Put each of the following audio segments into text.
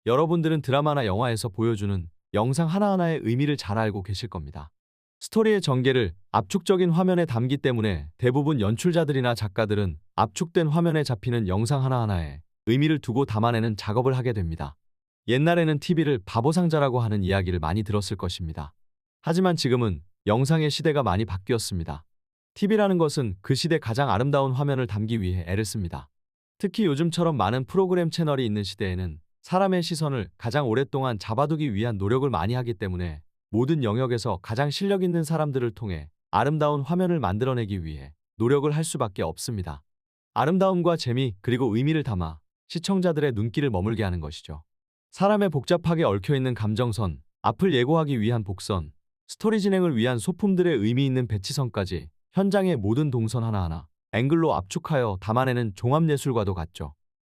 여러분들은 드라마나 영화에서 보여주는 영상 하나하나의 의미를 잘 알고 계실 겁니다. 스토리의 전개를 압축적인 화면에 담기 때문에 대부분 연출자들이나 작가들은 압축된 화면에 잡히는 영상 하나하나에 의미를 두고 담아내는 작업을 하게 됩니다. 옛날에는 TV를 바보상자라고 하는 이야기를 많이 들었을 것입니다. 하지만 지금은 영상의 시대가 많이 바뀌었습니다. TV라는 것은 그 시대 가장 아름다운 화면을 담기 위해 애를 씁니다. 특히 요즘처럼 많은 프로그램 채널이 있는 시대에는 사람의 시선을 가장 오랫동안 잡아두기 위한 노력을 많이 하기 때문에 모든 영역에서 가장 실력 있는 사람들을 통해 아름다운 화면을 만들어내기 위해 노력을 할 수밖에 없습니다. 아름다움과 재미 그리고 의미를 담아 시청자들의 눈길을 머물게 하는 것이죠. 사람의 복잡하게 얽혀있는 감정선, 앞을 예고하기 위한 복선, 스토리 진행을 위한 소품들의 의미 있는 배치선까지 현장의 모든 동선 하나하나 앵글로 압축하여 담아내는 종합예술과도 같죠.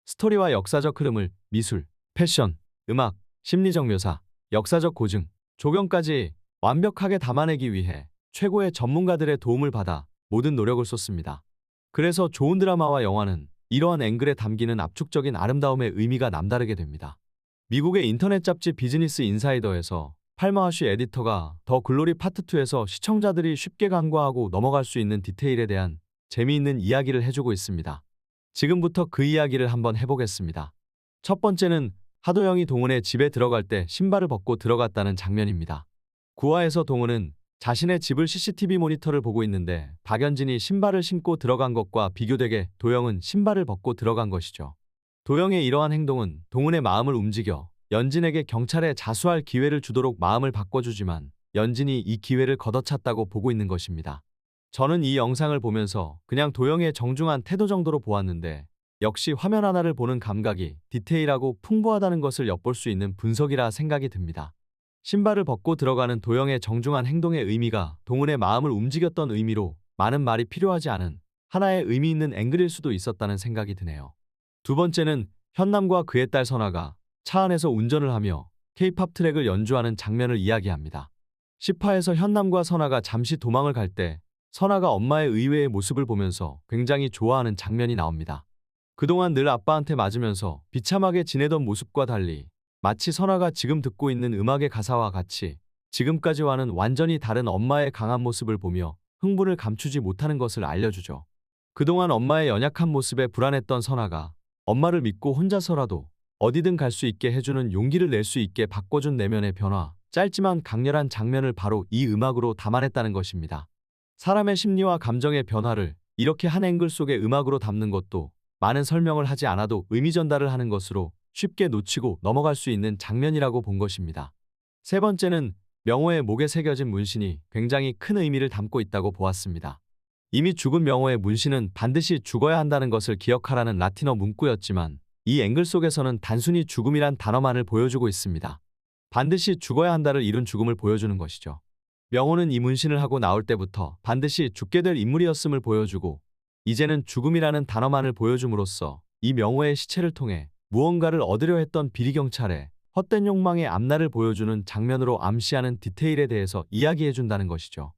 스토리와 역사적 흐름을 미술, 패션, 음악, 심리적 묘사, 역사적 고증, 조경까지 완벽하게 담아내기 위해 최고의 전문가들의 도움을 받아 모든 노력을 쏟습니다. 그래서 좋은 드라마와 영화는 이러한 앵글에 담기는 압축적인 아름다움의 의미가 남다르게 됩니다. 미국의 인터넷 잡지 비즈니스 인사이더에서 팔마하쉬 에디터가 더 글로리 파트 2에서 시청자들이 쉽게 간과하고 넘어갈 수 있는 디테일에 대한 재미있는 이야기를 해주고 있습니다. 지금부터 그 이야기를 한번 해보겠습니다. 첫 번째는 하도영이 동훈의 집에 들어갈 때 신발을 벗고 들어갔다는 장면입니다. 9화에서 동훈은 자신의 집을 CCTV 모니터를 보고 있는데 박연진이 신발을 신고 들어간 것과 비교되게 도영은 신발을 벗고 들어간 것이죠. 도영의 이러한 행동은 동훈의 마음을 움직여 연진에게 경찰에 자수할 기회를 주도록 마음을 바꿔주지만 연진이 이 기회를 걷어찼다고 보고 있는 것입니다. 저는 이 영상을 보면서 그냥 도영의 정중한 태도 정도로 보았는데 역시 화면 하나를 보는 감각이 디테일하고 풍부하다는 것을 엿볼 수 있는 분석이라 생각이 듭니다. 신발을 벗고 들어가는 도영의 정중한 행동의 의미가 동훈의 마음을 움직였던 의미로 많은 말이 필요하지 않은 하나의 의미 있는 앵글일 수도 있었다는 생각이 드네요. 두 번째는 현남과 그의 딸 선아가 차 안에서 운전을 하며 K-팝 트랙을 연주하는 장면을 이야기합니다. 10화에서 현남과 선아가 잠시 도망을 갈 때 선아가 엄마의 의외의 모습을 보면서 굉장히 좋아하는 장면이 나옵니다. 그동안 늘 아빠한테 맞으면서 비참하게 지내던 모습과 달리 마치 선아가 지금 듣고 있는 음악의 가사와 같이 지금까지와는 완전히 다른 엄마의 강한 모습을 보며 흥분을 감추지 못하는 것을 알려주죠. 그동안 엄마의 연약한 모습에 불안했던 선아가 엄마를 믿고 혼자서라도 어디든 갈 수 있게 해주는 용기를 낼 수 있게 바꿔준 내면의 변화, 짧지만 강렬한 장면을 바로 이 음악으로 담아냈다는 것입니다. 사람의 심리와 감정의 변화를 이렇게 한 앵글 속의 음악으로 담는 것도 많은 설명을 하지 않아도 의미 전달을 하는 것으로 쉽게 놓치고 넘어갈 수 있는 장면이라고 본 것입니다. 세 번째는 명호의 목에 새겨진 문신이 굉장히 큰 의미를 담고 있다고 보았습니다. 이미 죽은 명호의 문신은 반드시 죽어야 한다는 것을 기억하라는 라틴어 문구였지만 이 앵글 속에서는 단순히 죽음이란 단어만을 보여주고 있습니다. 반드시 죽어야 한다를 이룬 죽음을 보여주는 것이죠. 명호는 이 문신을 하고 나올 때부터 반드시 죽게 될 인물이었음을 보여주고 이제는 죽음이라는 단어만을 보여줌으로써 이 명호의 시체를 통해 무언가를 얻으려 했던 비리경찰의 헛된 욕망의 앞날을 보여주는 장면으로 암시하는 디테일에 대해서 이야기해준다는 것이죠.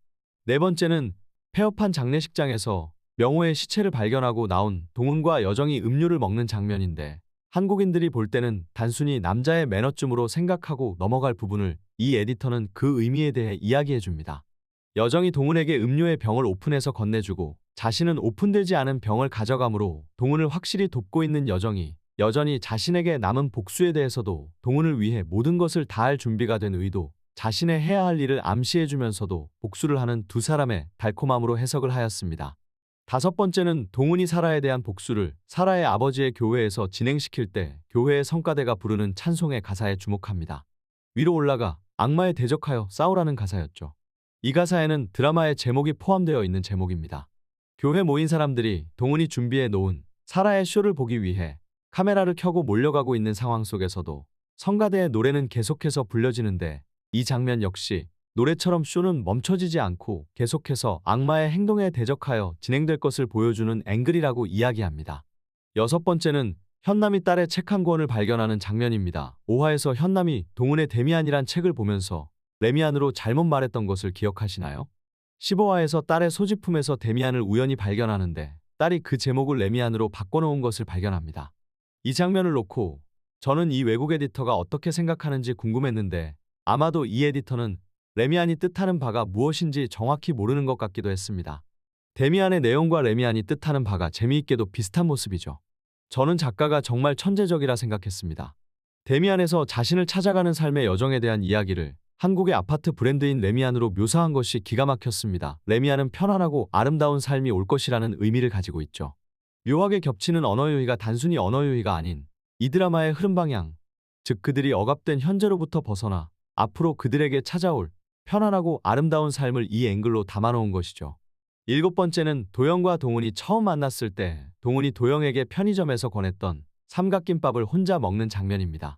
네 번째는 폐업한 장례식장에서 명호의 시체를 발견하고 나온 동훈과 여정이 음료를 먹는 장면인데 한국인들이 볼 때는 단순히 남자의 매너쯤으로 생각하고 넘어갈 부분을 이 에디터는 그 의미에 대해 이야기해줍니다. 여정이 동훈에게 음료의 병을 오픈해서 건네주고 자신은 오픈되지 않은 병을 가져가므로 동훈을 확실히 돕고 있는 여정이 여전히 자신에게 남은 복수에 대해서도 동훈을 위해 모든 것을 다할 준비가 된 의도, 자신의 해야 할 일을 암시해주면서도 복수를 하는 두 사람의 달콤함으로 해석을 하였습니다. 다섯 번째는 동훈이 사라에 대한 복수를 사라의 아버지의 교회에서 진행시킬 때 교회의 성가대가 부르는 찬송의 가사에 주목합니다. 위로 올라가 악마에 대적하여 싸우라는 가사였죠. 이 가사에는 드라마의 제목이 포함되어 있는 제목입니다. 교회 모인 사람들이 동훈이 준비해 놓은 사라의 쇼를 보기 위해 카메라를 켜고 몰려가고 있는 상황 속에서도 성가대의 노래는 계속해서 불려지는데 이 장면 역시 노래처럼 쇼는 멈춰지지 않고 계속해서 악마의 행동에 대적하여 진행될 것을 보여주는 앵글이라고 이야기합니다. 여섯 번째는 현남이 딸의 책 한 권을 발견하는 장면입니다. 5화에서 현남이 동훈의 데미안이란 책을 보면서 레미안으로 잘못 말했던 것을 기억하시나요? 15화에서 딸의 소지품에서 데미안을 우연히 발견하는데 딸이 그 제목을 레미안으로 바꿔놓은 것을 발견합니다. 이 장면을 놓고 저는 이 외국 에디터가 어떻게 생각하는지 궁금했는데 아마도 이 에디터는 레미안이 뜻하는 바가 무엇인지 정확히 모르는 것 같기도 했습니다. 데미안의 내용과 레미안이 뜻하는 바가 재미있게도 비슷한 모습이죠. 저는 작가가 정말 천재적이라 생각했습니다. 데미안에서 자신을 찾아가는 삶의 여정에 대한 이야기를 한국의 아파트 브랜드인 레미안으로 묘사한 것이 기가 막혔습니다. 레미안은 편안하고 아름다운 삶이 올 것이라는 의미를 가지고 있죠. 묘하게 겹치는 언어 요희가 단순히 언어 요희가 아닌 이 드라마의 흐름 방향, 즉 그들이 억압된 현재로부터 벗어나 앞으로 그들에게 찾아올 편안하고 아름다운 삶을 이 앵글로 담아놓은 것이죠. 7번째는 도영과 동훈이 처음 만났을 때 동훈이 도영에게 편의점에서 권했던 삼각김밥을 혼자 먹는 장면입니다.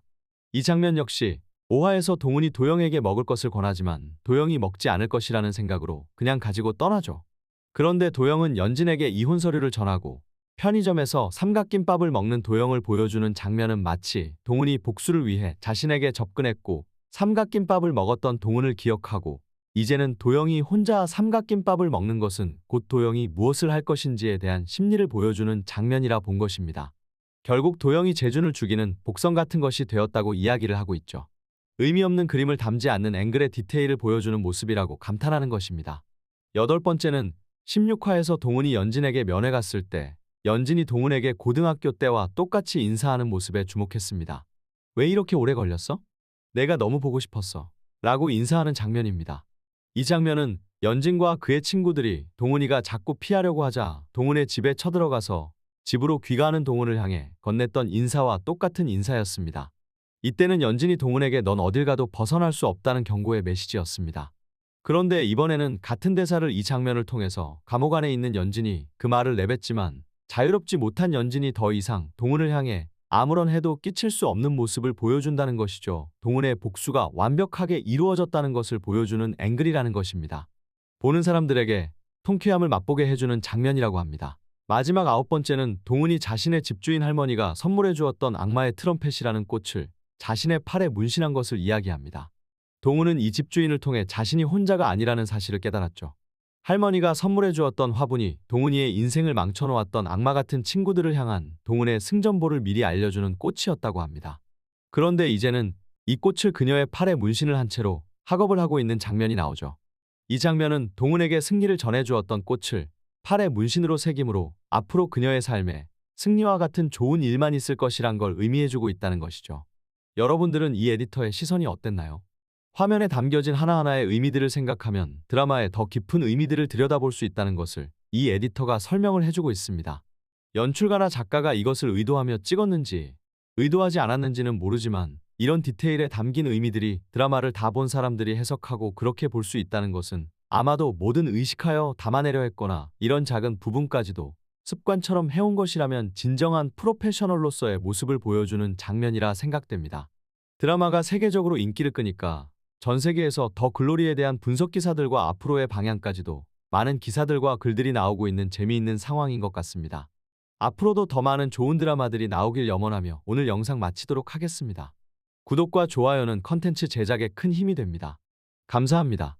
이 장면 역시 5화에서 동훈이 도영에게 먹을 것을 권하지만 도영이 먹지 않을 것이라는 생각으로 그냥 가지고 떠나죠. 그런데 도영은 연진에게 이혼 서류를 전하고 편의점에서 삼각김밥을 먹는 도영을 보여주는 장면은 마치 동훈이 복수를 위해 자신에게 접근했고 삼각김밥을 먹었던 동훈을 기억하고 이제는 도영이 혼자 삼각김밥을 먹는 것은 곧 도영이 무엇을 할 것인지에 대한 심리를 보여주는 장면이라 본 것입니다. 결국 도영이 재준을 죽이는 복선 같은 것이 되었다고 이야기를 하고 있죠. 의미 없는 그림을 담지 않는 앵글의 디테일을 보여주는 모습이라고 감탄하는 것입니다. 8번째는 16화에서 동훈이 연진에게 면회 갔을 때 연진이 동훈에게 고등학교 때와 똑같이 인사하는 모습에 주목했습니다. 왜 이렇게 오래 걸렸어? 내가 너무 보고 싶었어. 라고 인사하는 장면입니다. 이 장면은 연진과 그의 친구들이 동훈이가 자꾸 피하려고 하자 동훈의 집에 쳐들어가서 집으로 귀가하는 동훈을 향해 건넸던 인사와 똑같은 인사였습니다. 이때는 연진이 동훈에게 넌 어딜 가도 벗어날 수 없다는 경고의 메시지였습니다. 그런데 이번에는 같은 대사를 이 장면을 통해서 감옥 안에 있는 연진이 그 말을 내뱉지만 자유롭지 못한 연진이 더 이상 동훈을 향해 아무런 해도 끼칠 수 없는 모습을 보여준다는 것이죠. 동훈의 복수가 완벽하게 이루어졌다는 것을 보여주는 앵글이라는 것입니다. 보는 사람들에게 통쾌함을 맛보게 해주는 장면이라고 합니다. 마지막 9번째는 동훈이 자신의 집주인 할머니가 선물해 주었던 악마의 트럼펫이라는 꽃을 자신의 팔에 문신한 것을 이야기합니다. 동훈은 이 집주인을 통해 자신이 혼자가 아니라는 사실을 깨달았죠. 할머니가 선물해 주었던 화분이 동훈이의 인생을 망쳐놓았던 악마 같은 친구들을 향한 동훈의 승전보를 미리 알려주는 꽃이었다고 합니다. 그런데 이제는 이 꽃을 그녀의 팔에 문신을 한 채로 학업을 하고 있는 장면이 나오죠. 이 장면은 동훈에게 승리를 전해주었던 꽃을 팔에 문신으로 새김으로 앞으로 그녀의 삶에 승리와 같은 좋은 일만 있을 것이란 걸 의미해주고 있다는 것이죠. 여러분들은 이 에디터의 시선이 어땠나요? 화면에 담겨진 하나하나의 의미들을 생각하면 드라마의 더 깊은 의미들을 들여다볼 수 있다는 것을 이 에디터가 설명을 해주고 있습니다. 연출가나 작가가 이것을 의도하며 찍었는지 의도하지 않았는지는 모르지만 이런 디테일에 담긴 의미들이 드라마를 다 본 사람들이 해석하고 그렇게 볼 수 있다는 것은 아마도 뭐든 의식하여 담아내려 했거나 이런 작은 부분까지도 습관처럼 해온 것이라면 진정한 프로페셔널로서의 모습을 보여주는 장면이라 생각됩니다. 드라마가 세계적으로 인기를 끄니까 전 세계에서 더 글로리에 대한 분석 기사들과 앞으로의 방향까지도 많은 기사들과 글들이 나오고 있는 재미있는 상황인 것 같습니다. 앞으로도 더 많은 좋은 드라마들이 나오길 염원하며 오늘 영상 마치도록 하겠습니다. 구독과 좋아요는 컨텐츠 제작에 큰 힘이 됩니다. 감사합니다.